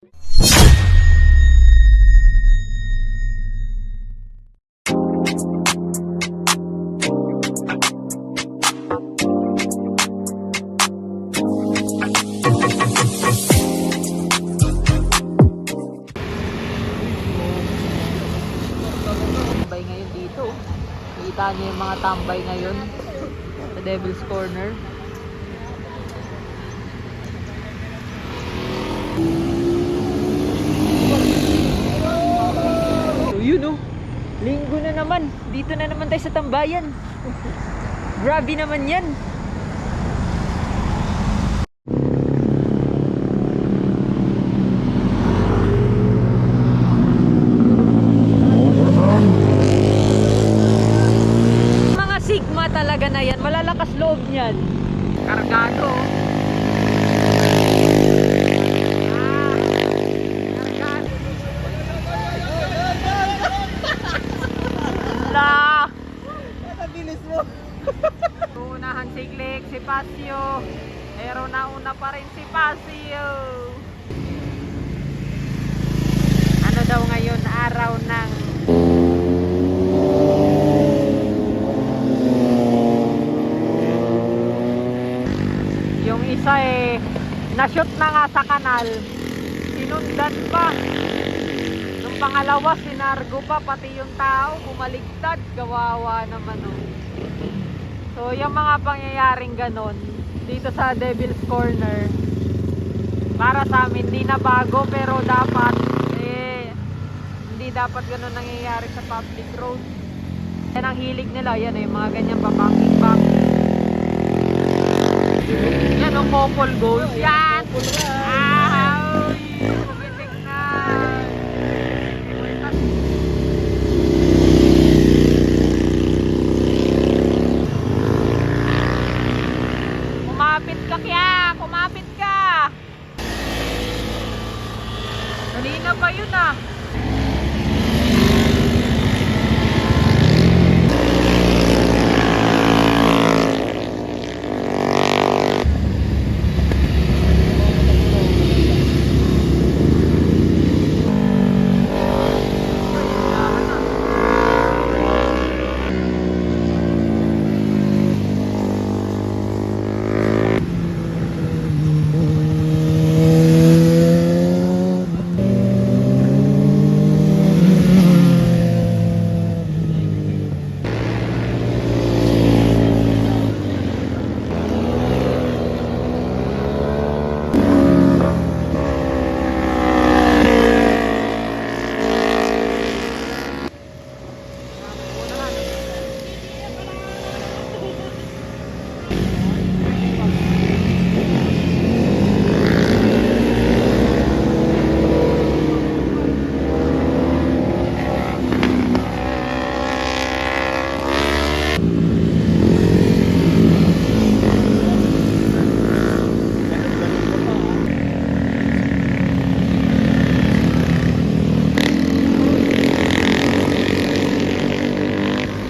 Tambay ngayon dito. Kita niyo yung mga tambay ngayon sa Devil's Corner. So yun oh, linggo na naman. Dito na naman tayo sa tambayan. Grabe naman yan. Mga Sigma talaga na yan. Malalakas loob niyan. Kargado. La! Bilis mo. Unahan si Click, si Pasio. Pero nauna pa rin si Pasio. Ano daw ngayon? Araw ng yung isa na-shoot na nga sa kanal. Sinundan pa. Yung pangalawa, sinargo pa. Pati yung tao, bumaligtad. Kawawa naman oh. So, yung mga pangyayaring ganon dito sa Devil's Corner, para sa amin, hindi na bago, pero dapat, hindi dapat ganon nangyayari sa public road. Yan ang hilig nila, yan yung mga ganyan pa-banking-banking. Yan ang couple goals, yan! Ah, magiting na! Kumapit ka kaya! Kumapit ka! Kanina pa yun ah!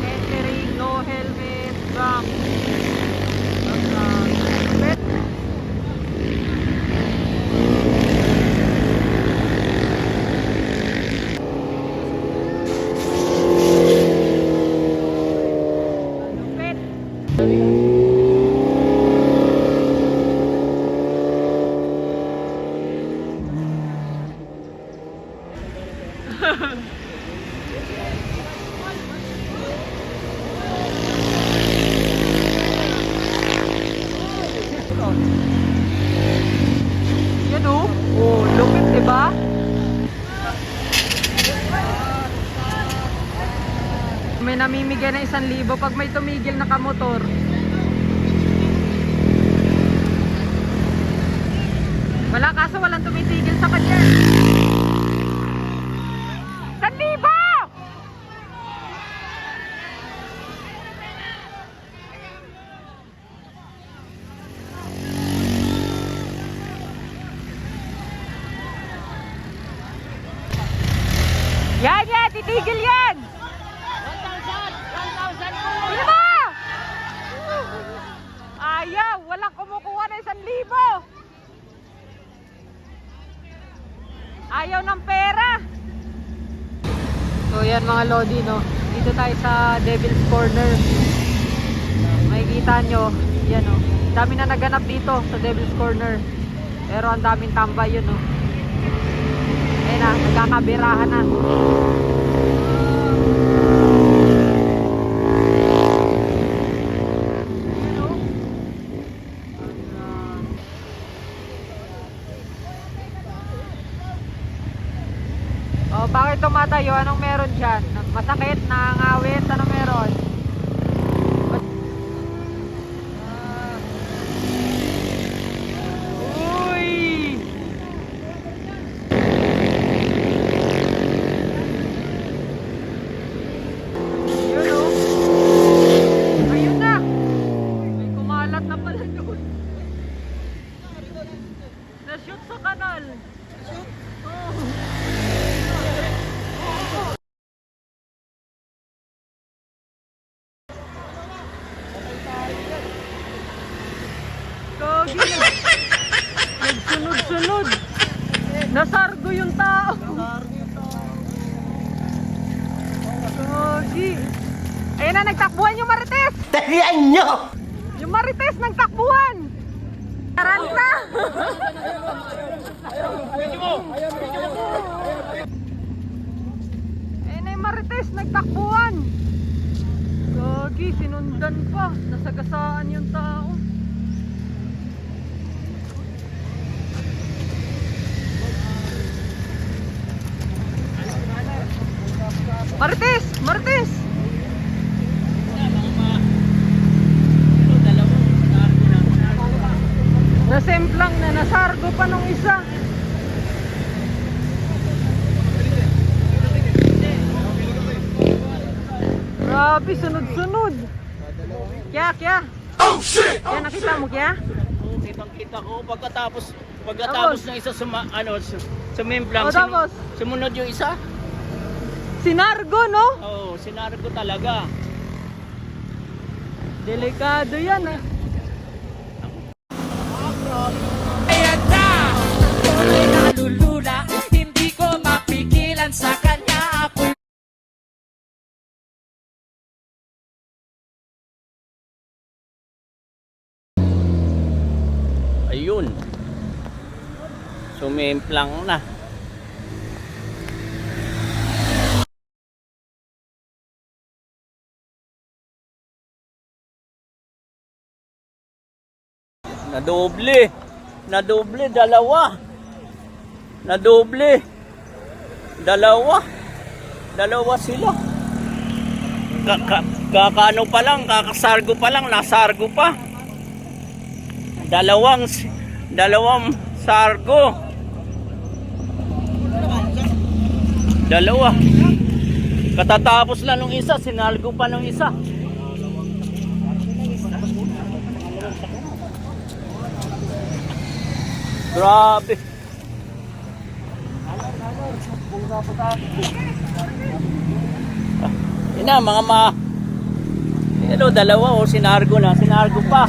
Entering, no helmet, back. Yan oh. Oh, lupit diba? May namimigay na 1,000 pag may tumigil na kamotor. Wala, kaso walang tumitigil sa kanya. 1,000! Yan yan, titigil yan! 1,000! Ano ba? Ayaw, walang kumukuha ng 1,000. Ayaw ng pera. So yan mga Lodi, no. Dito tayo sa Devil's Corner. Makikita nyo, yan o. Dami na naganap dito sa Devil's Corner. Pero ang daming tambay yun, no. Ayun na, nagkakabirahan na. Oh, bakit tumatayo? Anong meron dyan? Masakit? Nangangawit? Anong meron? Uy! Yun oh. Ayun na! May kumalat na pala doon. Na-shoot sa kanal. Oh. Gagi na. Nagsunod-sunod. Nasargo yung tao. Gagi. Ayun na, nagtakbuhan yung Marites. Talian nyo! Yung Marites, nagtakbuhan. Taranta. Ayun na yung Marites, nagtakbuhan. Gagi, sinundan pa. Nasagasaan yung tao. Marites! Marites! Nasemplang na, nasargo pa nung isa. Grabe, sunod-sunod. Kya? Oh shit! Kya, nakita mo kya? Kitang-kita ko pagkatapos ng isa sa memplang, O, tapos? sumunod yung isa. Sinargo, no? Oo, sinargo talaga. Delikado yan, ah. Ayan na! Tuloy nalulula, hindi ko mapigilan sa kanya ako. Ayun. Sumemplang na. Nadoble, dalawa. Dalawa sila. Kakano pa lang, kakasargo pa lang, nasargo pa. Dalawang sargo. Dalawa. Katatapos lang nung isa, sinargo pa nung isa. Grabe. Yan na, dalawa o sinargo pa.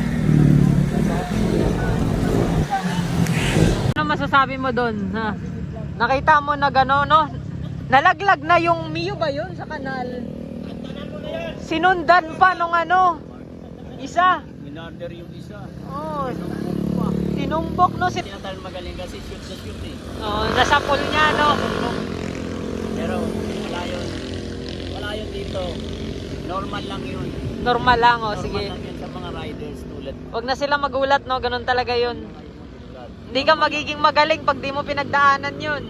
Ano masasabi mo doon? Ha? Nakita mo na gano'n, no? Nalaglag na yung Mio ba yun sa kanal? Sinundan pa nung isa. Minarder yung isa. Oh, tinumbok, no? Tinatal magaling kasi shoot sa shoot eh. Oh, nasa pool niya, no? Pero wala yun dito. Normal lang yun. Normal lang, oh, Normal sige. lang yun sa mga riders tulad. Huwag na sila magulat, no? Ganun talaga yun. Hindi ka magiging magaling pag di mo pinagdaanan yun.